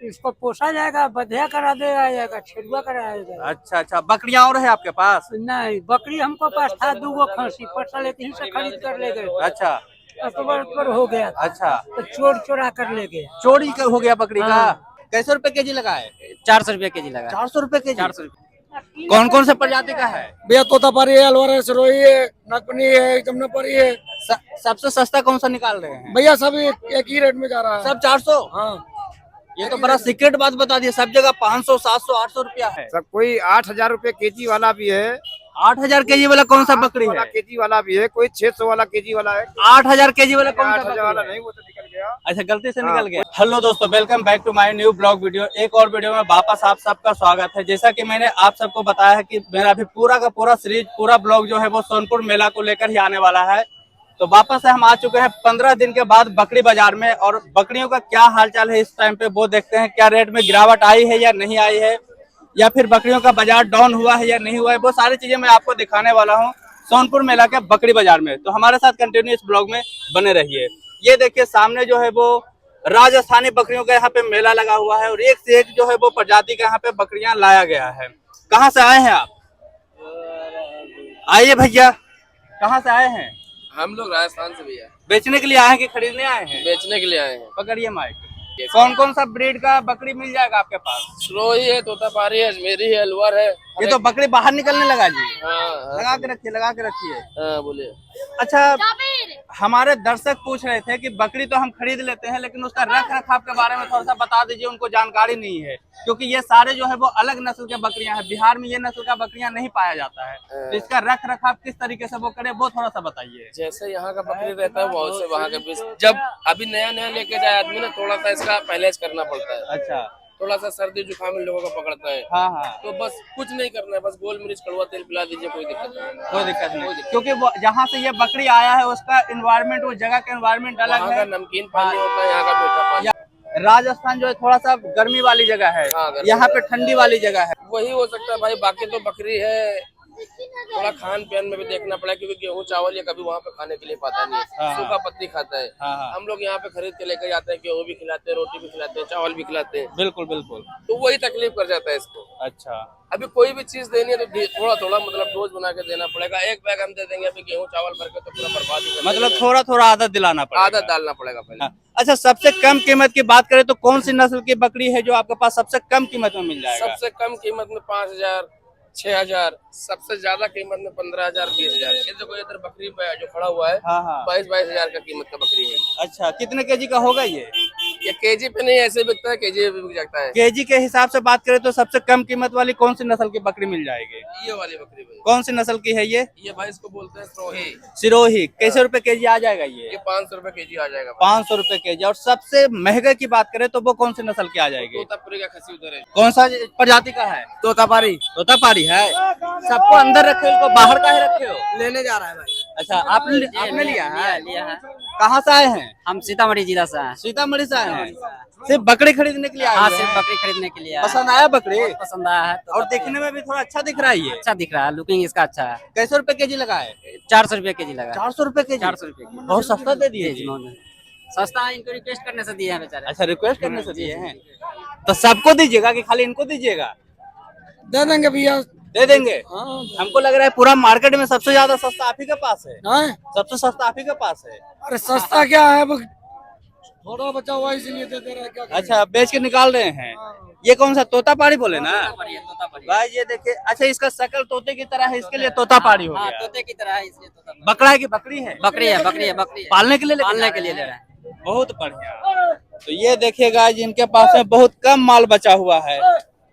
इसको पोसा जाएगा, बधिया करा दिया जाएगा, छेड़ुआ कराया जाएगा। अच्छा अच्छा, बकरियां और है आपके पास? नहीं, बकरी हमको पास था 2 खसी, परसा लेके ही से खरीद कर ले गए। अच्छा अकबर हो गया था। अच्छा, तो चोर चोरा कर ले गया। चोरी हो गया बकरी का। हाँ। कैसे रुपए केजी लगा है? 400 रुपया केजी लगा। 400 रुपए केजी। 400 रुपया। कौन कौन से प्रजाति का है? भैया तोतापारी है, अलवर है, सिरोही है, नागपनी है, जमुनापारी है। सबसे सस्ता कौन सा निकाल रहे हैं? भैया सब एक ही रेट में जा रहा है। सब 400? हाँ, ये तो बड़ा सीक्रेट बात बता दी, सब जगह 500 700 800 रुपया है। सब कोई 8,000 रुपए केजी वाला भी है, 8000 केजी वाला कौन सा बकरी है? केजी वाला भी है, कोई 600 वाला केजी वाला है। 8000 केजी वाला कौन सा 8,000 वाला बकरी है? नहीं, वो तो निकल गया। अच्छा, गलती से निकल गया। हेलो दोस्तों, welcome back to my new blog video. एक और वीडियो में वापस आप सबका स्वागत है। जैसा कि मैंने आप सबको बताया है कि मेरा अभी पूरा का पूरा सीरीज, पूरा ब्लॉग जो है वो सोनपुर मेला को लेकर ही आने वाला है। तो वापस से हम आ चुके हैं 15 दिन के बाद बकरी बाजार में, और बकरियों का क्या हालचाल है इस टाइम पे वो देखते हैं। क्या रेट में गिरावट आई है या नहीं आई है, या फिर बकरियों का बाजार डाउन हुआ है या नहीं हुआ है, वो सारी चीजें मैं आपको दिखाने वाला हूँ सोनपुर मेला के बकरी बाजार में। तो हमारे साथ कंटिन्यू इस ब्लॉग में बने रहिए। ये देखिए सामने जो है वो राजस्थानी बकरियों का यहाँ पे मेला लगा हुआ है, और एक से एक जो है वो प्रजाति का यहाँ पे बकरियां लाया गया है। कहाँ से आए हैं आप? आइए भैया, कहाँ से आए हैं? हम लोग राजस्थान से भैया। बेचने के लिए आए हैं कि खरीदने आए हैं? बेचने के लिए आए हैं। पकड़िए माइक। कौन कौन सा ब्रीड का बकरी मिल जाएगा आपके पास? सिरोही है, तोतापारी है, अजमेरी है, अलवर है। ये तो बकरी बाहर निकलने लगा जी। हाँ लगा के रखिए, लगा के रखिए। हाँ, बोलिए। अच्छा, हमारे दर्शक पूछ रहे थे कि बकरी तो हम खरीद लेते हैं, लेकिन उसका रख रखाव के बारे में थोड़ा सा बता दीजिए, उनको जानकारी नहीं है। क्योंकि ये सारे जो है वो अलग नस्ल के बकरियां हैं, बिहार में ये नस्ल का बकरियां नहीं पाया जाता है। तो इसका रख रखाव किस तरीके से वो करे, वो थोड़ा सा बताइए। जैसे यहाँ का बकरी रहता है बहुत से वहाँ के बीच, जब अभी नया नया लेके जाए आदमी ना, थोड़ा सा इसका पहलेज करना पड़ता है। अच्छा, थोड़ा सा सर्दी जुकाम इन लोगों का पकड़ता है। हाँ हाँ, तो बस कुछ नहीं करना है, बस गोल मिर्च कड़वा तेल पिला दीजिए, कोई दिक्कत नहीं। कोई दिक्कत नहीं। क्योंकि वो जहाँ से ये बकरी आया है उसका एनवायरमेंट, वो जगह का एनवायरनमेंट अलग वहाँ का है। नमकीन पानी होता है, यहाँ का मीठा पानी। राजस्थान जो है थोड़ा सा गर्मी वाली जगह है, हाँ, यहाँ पे ठंडी वाली जगह है। वही हो सकता है भाई, बाकी तो बकरी है। थोड़ा खान पान में भी देखना पड़ा, क्योंकि गेहूं चावल ये कभी वहाँ पे खाने के लिए पाता नहीं है। हाँ। सूखा पत्ती खाता है। हाँ। हम लोग यहाँ पे खरीद के लेकर जाते हैं, गेहूं भी खिलाते हैं, रोटी भी खिलाते हैं, चावल भी खिलाते हैं। बिल्कुल बिल्कुल। तो वही तकलीफ कर जाता है इसको। अच्छा, अभी कोई भी चीज देनी है तो थोड़ा थोड़ा मतलब डोज बना के देना पड़ेगा। एक बैग हम दे देंगे अभी गेहूं चावल भर के, तो पूरा बर्बाद ही कर मतलब देंगे। थोड़ा थोड़ा आदत दिलाना पड़ेगा। आदत डालना पड़ेगा पहले। हाँ। अच्छा, सबसे कम कीमत की बात करें तो कौन सी नस्ल की बकरी है जो आपके पास सबसे कम कीमत में मिल जाएगा? सबसे कम कीमत में 5,000 6,000, सबसे ज्यादा कीमत में 15,000 20,000। ये देखो इधर बकरी पे जो खड़ा हुआ है, हाँ हाँ। 22,000 का कीमत का बकरी है। अच्छा, कितने केजी का होगा ये? ये केजी पे नहीं ऐसे बिकता है, केजी पे भी बिक जाता है। केजी के हिसाब से बात करें तो सबसे कम कीमत वाली कौन सी नस्ल की बकरी मिल जाएगी? ये वाली बकरी भाई, कौन सी नस्ल की है ये? ये भाई इसको बोलते हैं सिरोही। सिरोही। कैसे रुपए केजी आ जाएगा ये ये? 500 रुपए केजी आ जाएगा। 500 रुपए केजी। और सबसे महंगे की बात करें तो वो कौन सी नस्ल की आ जाएगी? तोतापुरी का खसी उधर है। कौन सा प्रजाति का है? तोतापारी तोतापारी है। सबको अंदर रखे हो, बाहर का ही रखे हो? लेने जा रहा है भाई। अच्छा, आपने लिया है? लिया है। कहाँ से आए हैं? हम सीतामढ़ी जिला से हैं। सीतामढ़ी से आए हैं। सिर्फ बकरी खरीदने के लिए आए हाँ, हैं? सिर्फ बकरी खरीदने के लिए आए हैं। पसंद आया बकरी? बहुत पसंद आया है। और देखने में भी थोड़ा अच्छा दिख रहा है ये। अच्छा दिख रहा है, लुकिंग इसका अच्छा है। कैसे रुपए केजी लगा है? 400 रुपया केजी लगा। 400 रुपए केजी। 400 रुपये की। बहुत सस्ता दे दिए जी। सस्ता है, इनको रिक्वेस्ट करने से दिए हैं बेचारे। अच्छा, रिक्वेस्ट करने से दिए हैं। तो सबको दीजिएगा कि खाली इनको दीजिएगा? दे देंगे भैया। दे देंगे। हाँ। हमको लग रहा है पूरा मार्केट में सबसे ज्यादा सस्ता आप ही के पास है। हाँ? सबसे सस्ता आप ही के पास है। अरे सस्ता क्या है, थोड़ा बचा हुआ इसीलिए दे दे रहा है, क्या करें? अच्छा, बेच के निकाल रहे हैं। ये कौन सा तोतापारी बोले ना? तोतापारी। भाई ये देखिए, अच्छा इसका शक्ल तोते की तरह है, इसके लिए तोतापारी हो हाँ, गया। तोते की तरह है, इसलिए तोतापारी। बकरा है कि बकरी है? बकरी है, बकरी है, बकरी है। पालने के लिए पालने के लिए ले रहे हैं। बहुत बढ़िया। तो ये देखिएगा जिनके पास में बहुत कम माल बचा हुआ है,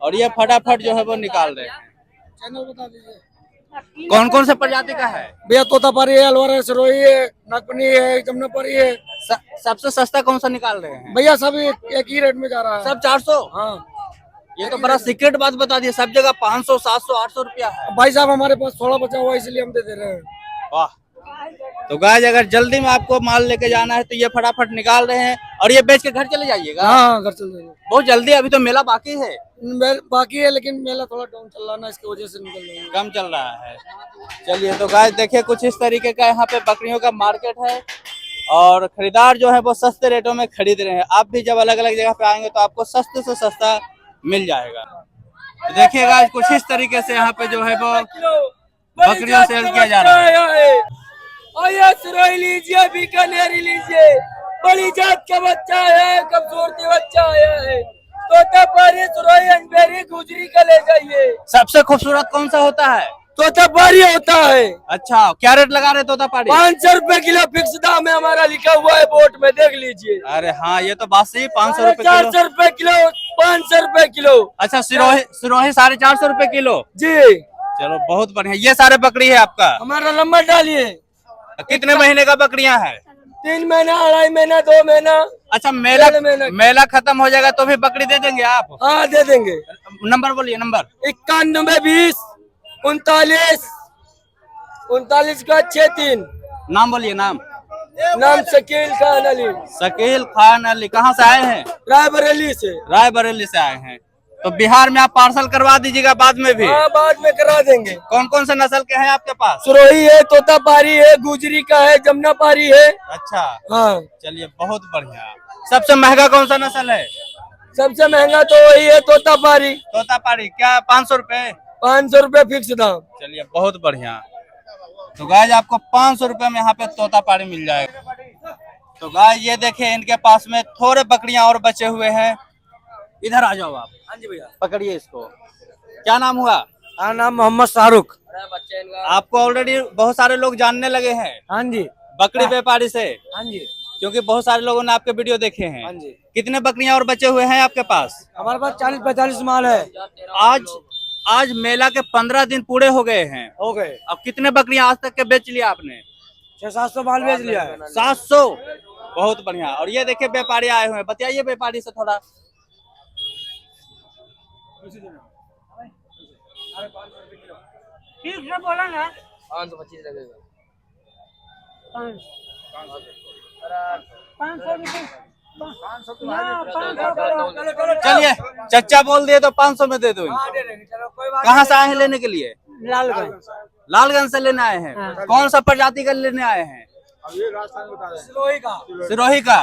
और ये फटाफट जो है वो निकाल रहे हैं। चैनल बता दीजिए। कौन कौन से प्रजाति का है? भैया तोतापारी है, अलवर है, सिरोही है, नागपनी है, जमुनापारी है। सबसे सस्ता कौन सा निकाल रहे हैं? भैया सब एक ही रेट में जा रहा है। सब 400? हाँ, ये तो बड़ा सीक्रेट बात बता दी, सब जगह 500 700 800 रुपया है। भाई साहब हमारे पास थोड़ा बचा हुआ है, इसलिए हम दे दे रहे हैं। वाह। तो गाइस, अगर जल्दी में आपको माल लेके जाना है तो ये फटाफट निकाल रहे हैं, और ये बेच के घर चले जाइएगा। हाँ, घर चल जाएंगे। बहुत जल्दी, अभी तो मेला बाकी है। बाकी है, लेकिन मेला थोड़ा डाउन चल रहा है ना, इसकी वजह से निकल जाएंगे। कम चल रहा है। चलिए, तो गाइस देखिए कुछ इस तरीके का यहाँ पे बकरियों का मार्केट है, और खरीदार जो है वो सस्ते रेटों में खरीद रहे हैं। आप भी जब अलग अलग जगह पे आएंगे तो आपको सस्ते से सस्ता मिल जाएगा। तो देखिएगा कुछ इस तरीके से यहाँ पे जो है वो बकरियों सेल किया जा रहा है। सिरोही लीजिए, बीकानेरी लीजिए, बड़ी जात का बच्चा है, खूबसूरती बच्चा आया है, तोतापारी, सिरोही, अंजबेरी, गुजरी का ले जाइए। सबसे खूबसूरत कौन सा होता है? तोतापारी होता है। अच्छा, क्या रेट लगा रहे तोतापारी? 500 रुपए किलो फिक्स दाम है हमारा, लिखा हुआ है बोर्ड में, देख लीजिए। अरे हाँ, ये तो बात सही, 500 रुपए किलो। 400 रुपए किलो, 500 रुपए किलो। अच्छा, सिरोही 450 रुपए किलो। जी, चलो बहुत बढ़िया। ये सारे बकरी है आपका? हमारा नंबर डालिए। कितने महीने का बकरियां हैं? 3 महीना, 2.5 महीना, 2 महीना। अच्छा, 1.5 महीना। मेला खत्म हो जाएगा तो भी बकरी दे देंगे आप? हाँ, दे देंगे। नंबर बोलिए। नंबर 91 20 39 39 का 63। नाम बोलिए। नाम शकील खान अली, शकील खान अली। कहाँ से आए हैं? रायबरेली से। रायबरेली से आए हैं। तो बिहार में आप पार्सल करवा दीजिएगा बाद में भी? हाँ, बाद में करा देंगे। कौन कौन से नस्ल के हैं आपके पास? सिरोही है, तोतापारी है, गुजरी का है, जमुनापारी है। अच्छा, हाँ, चलिए बहुत बढ़िया। सबसे महंगा कौन सा नस्ल है? सबसे महंगा तो वही है, तोतापारी। तोतापारी क्या 500 रुपए? 500 रुपए फिक्स दाम। चलिए बहुत बढ़िया। तो गाय आपको 500 रुपए में यहाँ पे तोतापारी मिल जाएगा। तो गाय ये देखिए, इनके पास में थोड़े बकरियां और बचे हुए हैं। इधर आ जाओ आप। हाँ जी भैया, पकड़िए इसको। क्या नाम हुआ? हाँ, नाम मोहम्मद शाहरुख। आपको ऑलरेडी बहुत सारे लोग जानने लगे हैं हाँ जी, बकरी व्यापारी से, हाँ जी, क्योंकि बहुत सारे लोगों ने आपके वीडियो देखे हैं। हाँ जी। कितने बकरियां और बचे हुए हैं आपके पास? हमारे पास 40-45 माल है। आज मेला के 15 दिन पूरे हो गए हैं। हो गए। अब कितने बकरियां आज तक के बेच लिया आपने? 600-700 माल बेच लिया है। 700। बहुत बढ़िया। और ये देखिए व्यापारी आए हुए हैं, बताइए व्यापारी से थोड़ा। ठीक से बोला ना। 525 लगेगा। 500 रुपये। चलिए, चच्चा बोल दिए तो 500 में दे दो। कहाँ से आए हैं लेने के लिए? लालगंज। लालगंज से लेने आए हैं। हाँ। कौन सा प्रजाति का लेने आए हैं? सिरोही का।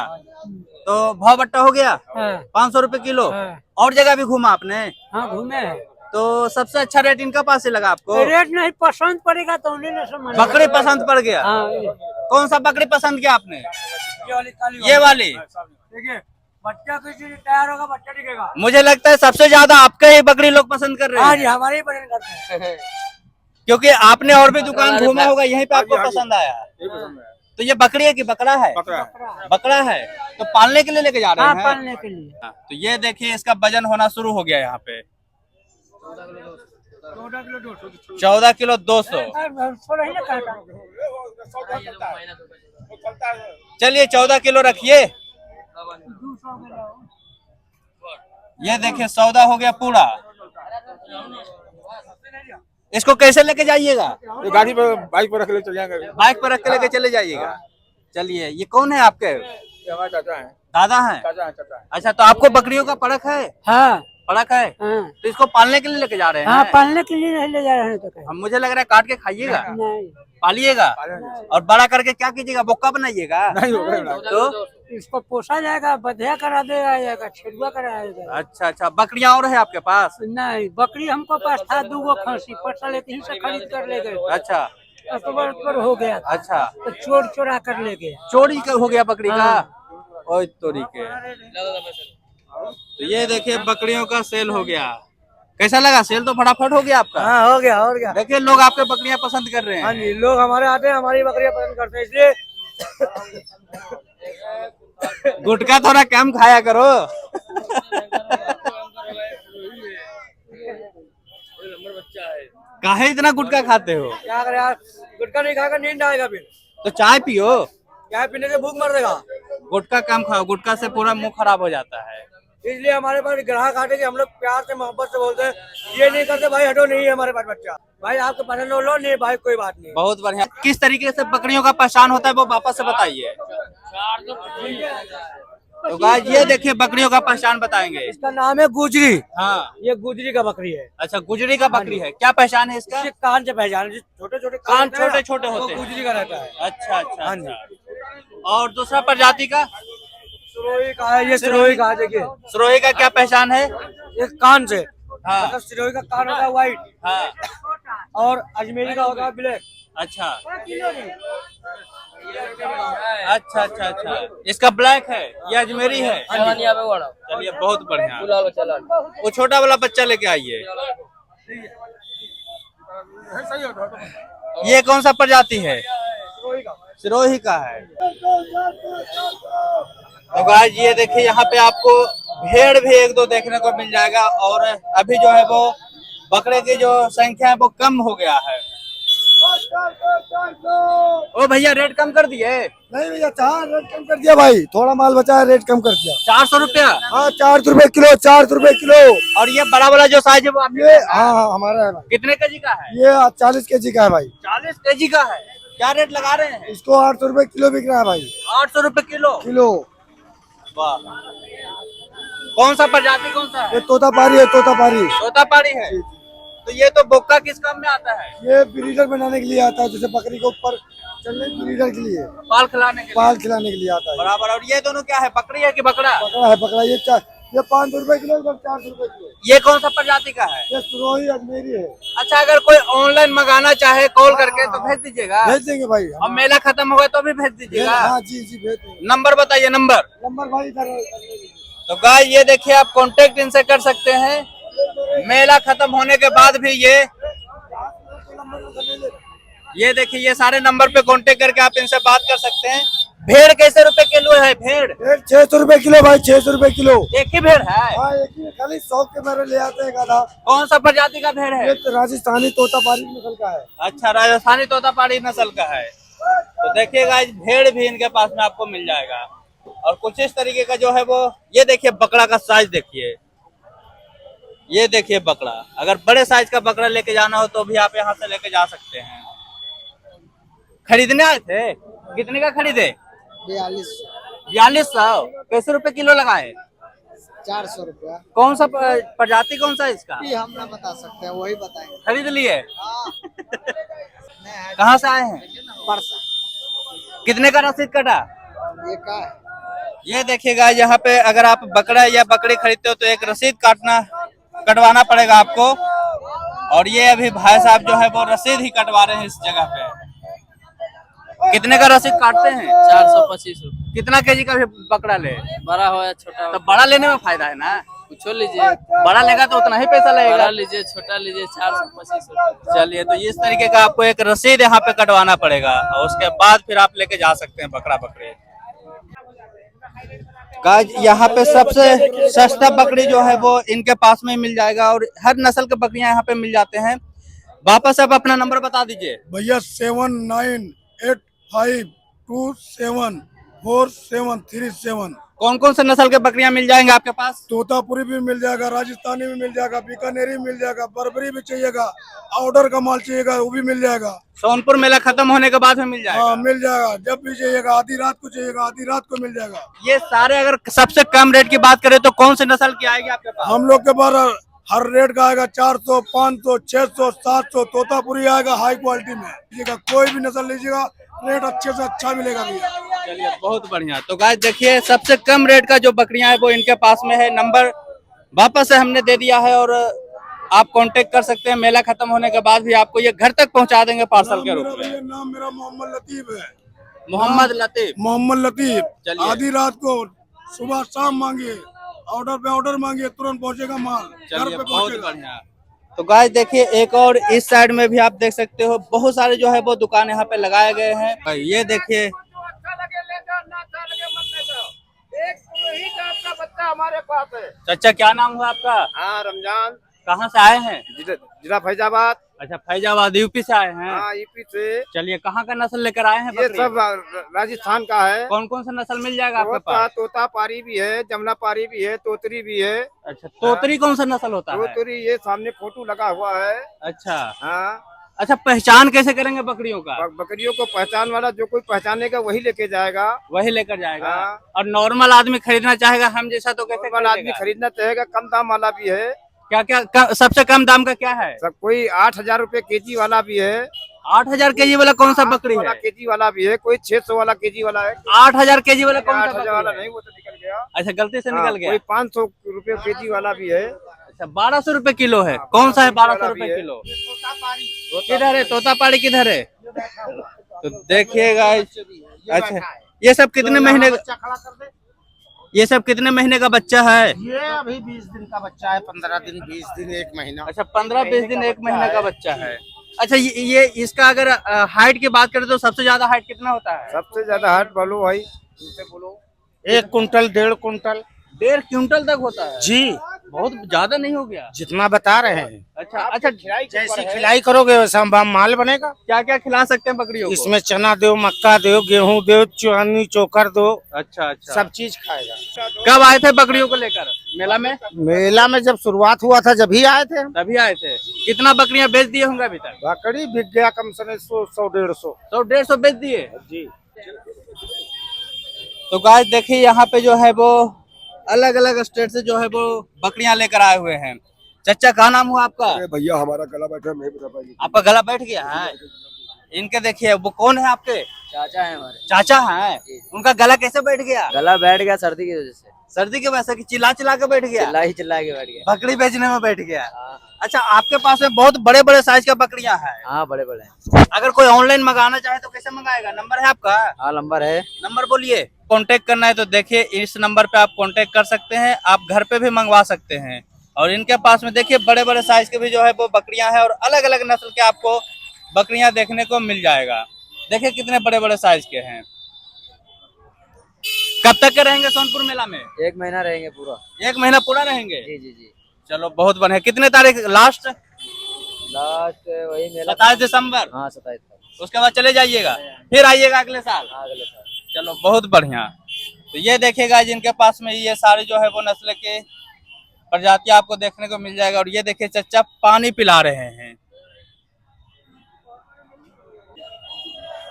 तो भाव बट्टा हो गया? हाँ। 500 रुपए किलो। हाँ। और जगह भी घूमा आपने? हाँ, घूमे हैं। तो सबसे अच्छा रेट इनका पास से लगा आपको? रेट नहीं पसंद पड़ेगा तो उन्हें न समझ। बकरी पसंद पड़ गया? हाँ, कौन सा बकरी पसंद किया आपने? ये ये वाली। देखिए, बच्चा किसी दिन तैयार होगा, बच्चा दिखेगा। मुझे लगता है सबसे ज्यादा आपके ही बकरी लोग पसंद कर रहे हाँ जी, हैं, हमारे ही पसंद करते हैं। क्योंकि आपने और भी दुकान घूमा होगा, यहीं पे आपको पसंद आया। तो ये बकरी है कि बकरा है? बकरा है। तो पालने के लिए लेके जा रहे हाँ, हैं? पालने के लिए। तो ये देखिए, इसका वजन होना शुरू हो गया यहाँ पे। 14 किलो 200। थोड़ा ही ना काटा। चलिए 14 किलो रखिए। ये देखिए सौदा हो गया पूरा। इसको कैसे लेके जाइएगा? गाड़ी पर, बाइक पर रख ले चल जाएंगे। बाइक पर रख के लेके चले जाइएगा। चलिए, ये कौन है आपके? हमारे चाचा है। दादा हैं? चाचा है, चाचा है। अच्छा, तो आपको बकरियों का परख है? हाँ, परख है। हाँ। तो इसको पालने के लिए लेके जा रहे हैं? हाँ, पालने के लिए नहीं ले जा रहे हैं तो अब मुझे लग रहा है काट के खाइएगा, नहीं। पालिएगा और बड़ा करके क्या कीजिएगा? बोक्का बनाइएगा? नहीं होगा। तो इसको पोसा जाएगा, बधिया करा दिया जाएगा, छेड़ुआ कराया जाएगा। अच्छा अच्छा, बकरियां और है आपके पास? नहीं, बकरी हमको पास था 2 खसी, परसा लेते ही से खरीद कर ले गए। अच्छा अकबर हो गया था, अच्छा, तो चोर चोरा कर ले गया। चोरी हो गया बकरी का? हाँ। ओए तोरी के। तो ये देखिए बकरियों का सेल हो गया। कैसा लगा? सेल तो फटाफट हो गया आपका। हाँ, हो गया, हो गया। देखिए लोग आपके बकरियां पसंद कर रहे हाँ हैं। जी, लोग हमारे आते हैं, हमारी बकरियां पसंद करते हैं, इसलिए गुटखा थोड़ा कम खाया करो। काहे इतना गुटखा खाते हो? क्या करें यार, गुटखा नहीं खाएगा नींद आएगा फिर। तो चाय पियो। चाय पीने से भूख मर देगा। गुटखा कम खाओ, गुटखा से पूरा मुंह खराब हो जाता है। इसलिए हमारे पास ग्राहक आते कि हम लोग प्यार से मोहब्बत से बोलते हैं, ये नहीं करते भाई, हटो, नहीं है हमारे पास बच्चा, भाई आपको पसंद हो लो, नहीं भाई कोई बात नहीं। बहुत बढ़िया। किस तरीके से बकरियों का पहचान होता है वो वापस से बताइए। तो गाइस ये देखिए बकरियों का पहचान बताएंगे। इसका नाम है गुजरी। हाँ, ये गुजरी का बकरी है। अच्छा, गुजरी का बकरी है। क्या पहचान है इसका? इसके कान से पहचान, छोटे छोटे कान छोटे छोटे होते हैं। गुजरी का रहता है। अच्छा अच्छा हाँ जी। अच्छा। और दूसरा प्रजाति का? सिरोही का है, ये सिरोही का है, देखिए सिरोही का क्या पहचान है? ये कान से, हाँ। मतलब सिरोही का कान होता है व्हाइट हाँ। और अजमेरी का होता है ब्लैक। अच्छा अच्छा अच्छा अच्छा, इसका ब्लैक है, ये अजमेरी है। चलिए बहुत बढ़िया। वो छोटा वाला बच्चा लेके आइए। ये कौन सा प्रजाति है? सिरोही का है। तो गाइस ये देखिए यहाँ पे आपको भेड़ भी एक दो देखने को मिल जाएगा, और अभी जो है वो बकरे की जो संख्या है वो कम हो गया है। ओ भैया रेट कम कर दिए? नहीं भैया, चार रेट कम कर दिया भाई, थोड़ा माल बचा है, रेट कम कर दिया। 400 रुपया? हाँ 400 रुपए किलो, 400 रुपए किलो। और ये बड़ा वाला जो साइज है वो आपके? ये हाँ हमारा है भाई। कितने केजी का है? ये 40 केजी का है भाई। 40 केजी का है। क्या रेट लगा रहे हैं? इसको 800 रुपए किलो बिक रहा है भाई। 800 रुपए किलो? वाह। कौन सा प्रजाति कौन सा है? ये तोतापारी है, तोतापारी। तोतापारी है। तो ये तो बोक्का किस काम में आता है? ये ब्रीडर बनाने के लिए आता है, जैसे बकरी के ऊपर चलने ब्रीडर के लिए, पाल खिलाने के लिए? पाल खिलाने के लिए आता है। बराबर। और ये दोनों क्या है, बकरी है कि बकरा? बकरा है, बकरा। ये 500 रुपए किलो, इधर 400 रुपए किलो। ये कौन सा प्रजाति का है? ये सिरोही अजमेरी है। अच्छा, अगर कोई ऑनलाइन मंगाना चाहे कॉल करके तो भेज दीजिएगा? भेज देंगे भाई। और मेला खत्म होगा तो भी भेज दीजिएगा? हाँ जी जी भेज देंगे। नंबर बताइए। नंबर भाई इधर। तो गाइस ये देखिए, आप कांटेक्ट इनसे कर सकते हैं। मेला खत्म होने के बाद भी ये देखिए, ये सारे नंबर पे कांटेक्ट करके आप इनसे बात कर सकते हैं। भेड़ कैसे रुपए किलो है? भेड़ 600 रुपए किलो भाई, 600 रुपए किलो। एक ही भेड़ है? हाँ एक ही, खाली 100 के मेरे ले आते हैं आधा। कौन सा प्रजाति का भेड़ है? ये तो राजस्थानी तोतापारी नस्ल का है। अच्छा, राजस्थानी तोतापाड़ी नस्ल का है। तो देखिएगा, भेड़ भी इनके पास में आपको मिल जाएगा। और कुछ इस तरीके का जो है वो, ये देखिए बकरा का साइज देखिए। ये देखिए बकरा, अगर बड़े साइज का बकरा लेके जाना हो तो भी आप यहाँ से लेके जा सकते हैं। खरीदने आए थे? कितने का खरीदे? 4200। कैसे रुपए किलो लगाए? 400 रुपया। कौन सा प्रजाति कौन सा है इसका? ये हम ना बता सकते हैं, वही बताएंगे। खरीद लिए? कहाँ से आए हैं? परसा। कितने का रसीद कटा? ये का है? ये देखिएगा, यहाँ पे अगर आप बकरा या बकरी खरीदते हो तो एक रसीद कटवाना पड़ेगा आपको। और ये अभी भाई साहब जो है वो रसीद ही कटवा रहे हैं इस जगह पे। कितने का रसीद काटते हैं? 425 रुपए। कितना केजी का भी बकरा ले? बड़ा हो या छोटा हो, तो बड़ा लेने में फायदा है ना? कुछ लीजिए। बड़ा लेगा तो उतना ही पैसा लगेगा। बड़ा लीजिए, छोटा लीजिए, 425 रुपए। चलिए, तो इस तरीके का आपको एक रसीद यहाँ पे कटवाना पड़ेगा, और उसके बाद फिर आप लेके जा सकते हैं बकरा बकरी। यहाँ पे सबसे सस्ता बकरी जो है वो इनके पास में मिल जाएगा, और हर नस्ल के बकरियां यहाँ पे मिल जाते हैं। वापस आप अपना नंबर बता दीजिए भैया। 7985274737। कौन कौन से नस्ल के बकरियां मिल जाएंगे आपके पास? तोतापुरी भी मिल जाएगा, राजस्थानी भी मिल जाएगा, बीकानेरी मिल जाएगा, बर्बरी भी चाहिएगा, ऑर्डर का माल चाहिएगा वो भी मिल जाएगा। सोनपुर मेला खत्म होने के बाद में मिल जाएगा? हाँ मिल जाएगा, जब भी चाहिएगा। आधी रात को चाहिएगा, आधी रात को मिल जाएगा। ये सारे, अगर सबसे कम रेट की बात करें तो कौन से नस्ल की आएगी आपके पास? हम लोग के पास हर रेट का आएगा, 400, 500, 600, 700। तोतापुरी आएगा हाई क्वालिटी में, लीजिएगा कोई भी नस्ल लीजिएगा, रेट अच्छे से अच्छा मिलेगा भैया। चलिए बहुत बढ़िया। तो गाइस देखिए, सबसे कम रेट का जो बकरियां है वो इनके पास में है। नंबर वापस से हमने दे दिया है, और आप कांटेक्ट कर सकते हैं। मेला खत्म होने के बाद भी आपको ये घर तक पहुंचा देंगे पार्सल के रूप में। नाम मेरा मोहम्मद लतीफ है। मोहम्मद लतीफ। मोहम्मद लतीफ। चलिए। आधी रात को, सुबह शाम मांगिए, ऑर्डर पे ऑर्डर मांगिए, तुरंत पहुंचेगा माल घर चलिए पे बहुत पहुंचेगा। बढ़िया। तो गाइस देखिए, एक और इस साइड में भी आप देख सकते हो, बहुत सारे जो है वो दुकान यहाँ पे लगाए गए हैं। ये देखिए, बच्चा हमारे पास है। चाचा क्या नाम हुआ आपका? हाँ रमजान। कहाँ से आए हैं? जिला फैजाबाद। अच्छा, फैजाबाद यूपी से आए हैं। हाँ यूपी से। चलिए, कहाँ का नस्ल लेकर आए हैं ये बकरी? सब राजस्थान का है। कौन कौन सा नस्ल मिल जाएगा आपके पास? तोता पारी भी है, जमुना पारी भी है, तोतरी भी है। अच्छा, तोतरी कौन सा नस्ल होता है? तोतरी ये सामने फोटो लगा हुआ है। अच्छा। हाँ। अच्छा, पहचान कैसे करेंगे बकरियों का? बकरियों को पहचान वाला जो कोई पहचानेगा वही लेके जाएगा। वही लेकर जाएगा। हाँ। और नॉर्मल आदमी खरीदना चाहेगा हम जैसा तो कैसे नॉर्मल आदमी खरीदेगा? खरीदना चाहेगा, कम दाम वाला भी है। क्या क्या सबसे कम दाम का क्या है? सब कोई 8000 रुपए केजी वाला भी है। 8,000 केजी वाला कौन सा बकरी है? केजी वाला भी है, कोई 600 वाला केजी वाला है। 8,000 केजी वाला कौन सा 8,000 वाला बकरी है? नहीं, वो तो निकल गया। अच्छा, गलती से निकल हाँ, गया। कोई 500 रुपए केजी वाला भी है। अच्छा, 1200 रुपए किलो है। कौन सा है 1200 रुपए भी है। किलो? किधर है तोतापाड़ी, किधर है? तो देखिएगा। अच्छा, ये सब कितने महीने ये सब कितने महीने का बच्चा है? ये अभी 20 दिन का बच्चा है, 15 दिन, 20 दिन, 1 महीना। अच्छा, 15-20 दिन, 1 महीने का बच्चा है। अच्छा, ये इसका अगर हाइट की बात करें तो सबसे ज्यादा हाइट कितना होता है? सबसे ज्यादा हाइट बोलो भाई, उनसे बोलो। 1 कुंटल, 1.5 कुंटल। 1.5 क्विंटल तक होता है जी, बहुत ज्यादा नहीं हो गया? जितना बता रहे हैं। अच्छा अच्छा, जैसी खिलाई करोगे वैसा माल बनेगा। क्या क्या खिला सकते हैं बकरियों को? इसमें चना दो, मक्का दो, गेहूं दो, चुआनी चोकर दो, अच्छा अच्छा, सब चीज खाएगा। कब आए थे बकरियों को लेकर मेला में? मेला में जब शुरुआत हुआ था जब ही आए थे। तभी आए थे। कितना बकरियां बेच दिए होंगे अभी तक? बकरी बिक गया कम से कम 100-150। 100-150 बेच दिए जी। तो गाइस देखिए, यहाँ पे जो है वो अलग अलग स्टेट से जो है वो बकरियां लेकर आए हुए हैं। चाचा, क्या नाम हुआ आपका? भैया हमारा गला बैठा, मैं बता पाएगी। आपका गला बैठ गया है? इनके देखिए, वो कौन है आपके? चाचा है हमारे। चाचा हैं? उनका गला कैसे बैठ गया? गला बैठ गया सर्दी की वजह से। सर्दी के वजह से कि चिल्ला चिल्ला के बैठ गया? चिल्ला के बैठ गया। बकरी बेचने में बैठ गया। अच्छा, आपके पास में बहुत बड़े बड़े साइज का बकरियां हैं। हाँ, बड़े बड़े। अगर कोई ऑनलाइन मंगाना चाहे तो कैसे मंगाएगा? नंबर है आपका? हाँ, नंबर है। नंबर बोलिए। कांटेक्ट करना है तो देखिए इस नंबर पे आप कांटेक्ट कर सकते हैं। आप घर पे भी मंगवा सकते हैं। और इनके पास में देखिए बड़े बड़े साइज के भी जो है वो बकरियां हैं और अलग अलग नस्ल के आपको बकरियां देखने को मिल जाएगा। देखिए कितने बड़े बड़े साइज के हैं। कब तक के रहेंगे सोनपुर मेला में? 1 महीना रहेंगे पूरा। 1 महीना पूरा रहेंगे? जी जी जी। चलो बहुत बढ़िया। कितने तारीख लास्ट? वही मेला 27 दिसंबर। हाँ, 27। उसके बाद चले जाइएगा, फिर आइएगा अगले साल। अगले साल। चलो बहुत बढ़िया। तो ये देखिएगा जिनके पास में ये सारे जो है वो नस्ल के प्रजातियां आपको देखने को मिल जाएगा। और ये देखिए चचा पानी पिला रहे हैं।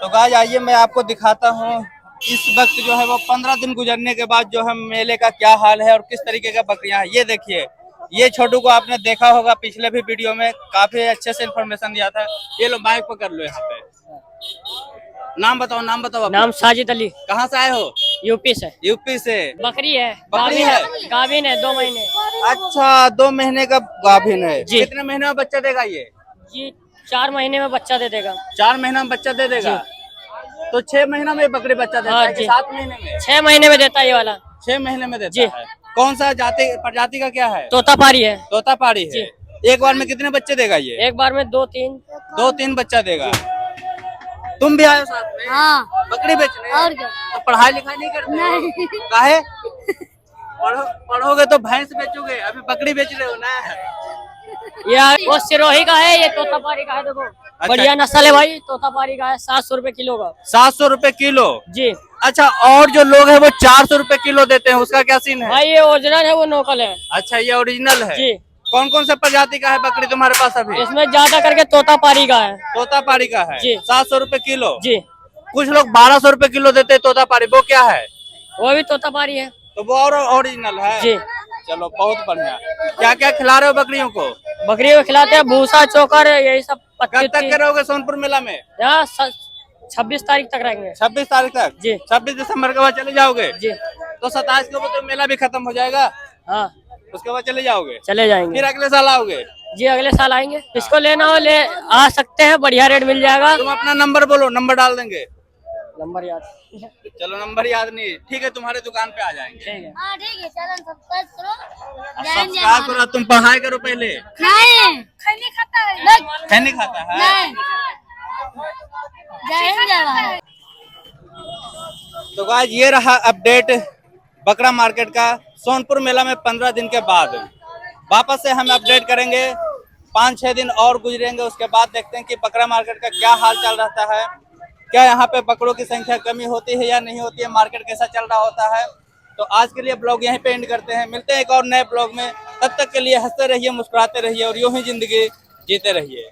तो गाइस आइए मैं आपको दिखाता हूँ इस वक्त जो है वो 15 दिन गुजरने के बाद जो है मेले का क्या हाल है और किस तरीके का बकरियां हैं। ये देखिए, ये छोटू को आपने देखा होगा पिछले भी वीडियो में, काफी अच्छे से इन्फॉर्मेशन दिया था। ये लो माइक पकड़ लो यहाँ पे। नाम बताओ, नाम बताओ अपना। नाम साजिद अली। कहाँ से आए हो? यूपी से। यूपी से। बकरी है। बकरी है? गाभिन है 2 महीने। अच्छा, 2 महीने का गाभिन है। जी। कितने महीने में बच्चा देगा ये? जी 4 महीने में बच्चा दे देगा। 4 महीना में बच्चा दे देगा। तो 6 महीना में बकरी बच्चा देता है कि 7 महीने में? 6 महीने में देता है ये वाला। 6 महीने में देता जी। है। कौन सा प्रजाति का क्या है? तोतापारी है। तोतापाड़ी है। एक बार में कितने बच्चे देगा ये? एक बार में 2-3। 2-3 बच्चा देगा। तुम भी आए हो साथ में? हाँ। बकरी बेचने? और क्या? तो पढ़ाई लिखाई नहीं करते? नहीं। काहे? पढ़ोगे तो भैंस बेचोगे, अभी बकरी बेच रहे हो ना। ये वो सिरोही का है, ये तोतापारी का है। देखो बढ़िया नस्ल है भाई। तोतापारी का है 700 रुपए किलो का। 700 रुपए किलो? जी। अच्छा, और जो लोग हैं वो 400 रुपए किलो देते हैं, उसका क्या सीन है? भाई ये ओरिजिनल है, वो नोकल है। अच्छा, ये ओरिजिनल है। जी। कौन कौन सा प्रजाति का है बकरी तुम्हारे पास अभी? इसमें ज्यादा करके तोतापारी का है। तोतापाड़ी का है। जी। 700 रुपए किलो? जी। कुछ लोग 1200 रुपए किलो देते हैं तोतापाड़ी, वो क्या है? वो भी तोतापारी है। तो वो और ओरिजिनल है? जी। चलो बहुत बढ़िया। क्या क्या खिला रहे हो बकरियों को? बकरी को खिलाते हैं भूसा, चोकर, यही सब। कब तक के रहोगे सोनपुर मेला में? यहाँ 26 तारीख तक रहेंगे। 26 तारीख तक? जी। 26 दिसंबर के बाद चले जाओगे? जी। तो 27 को तो मेला भी खत्म हो जाएगा। हाँ, उसके बाद चले जाओगे? चले जाएंगे। फिर अगले साल आओगे? जी, अगले साल आएंगे। किसको लेना हो ले आ सकते हैं, बढ़िया रेट मिल जाएगा। तुम अपना नंबर बोलो, नंबर डाल देंगे। नंबर याद। चलो नंबर याद नहीं, ठीक है, तुम्हारे दुकान पे आ जाएंगे। ठीक है। हाँ ठीक है, चलो सब्सक्राइब करो। सब्सक्राइब करो, तुम पढ़ाई करो पहले। नहीं खैनी खाता है। खैनी खाता है? नहीं। जय हिंद जय भारत। तो गाइस ये रहा अपडेट बकरा मार्केट का सोनपुर मेला में 15 दिन के बाद। वापस से हम अपडेट करेंगे, 5-6 दिन और गुजरेंगे, उसके बाद देखते हैं कि बकरा मार्केट का क्या हाल चल रहा है, क्या यहाँ पे बकरों की संख्या कमी होती है या नहीं होती है, मार्केट कैसा चल रहा होता है। तो आज के लिए ब्लॉग यहीं पे एंड करते हैं, मिलते हैं एक और नए ब्लॉग में। तब तक के लिए हंसते रहिए, मुस्कुराते रहिए और यूं ही जिंदगी जीते रहिए।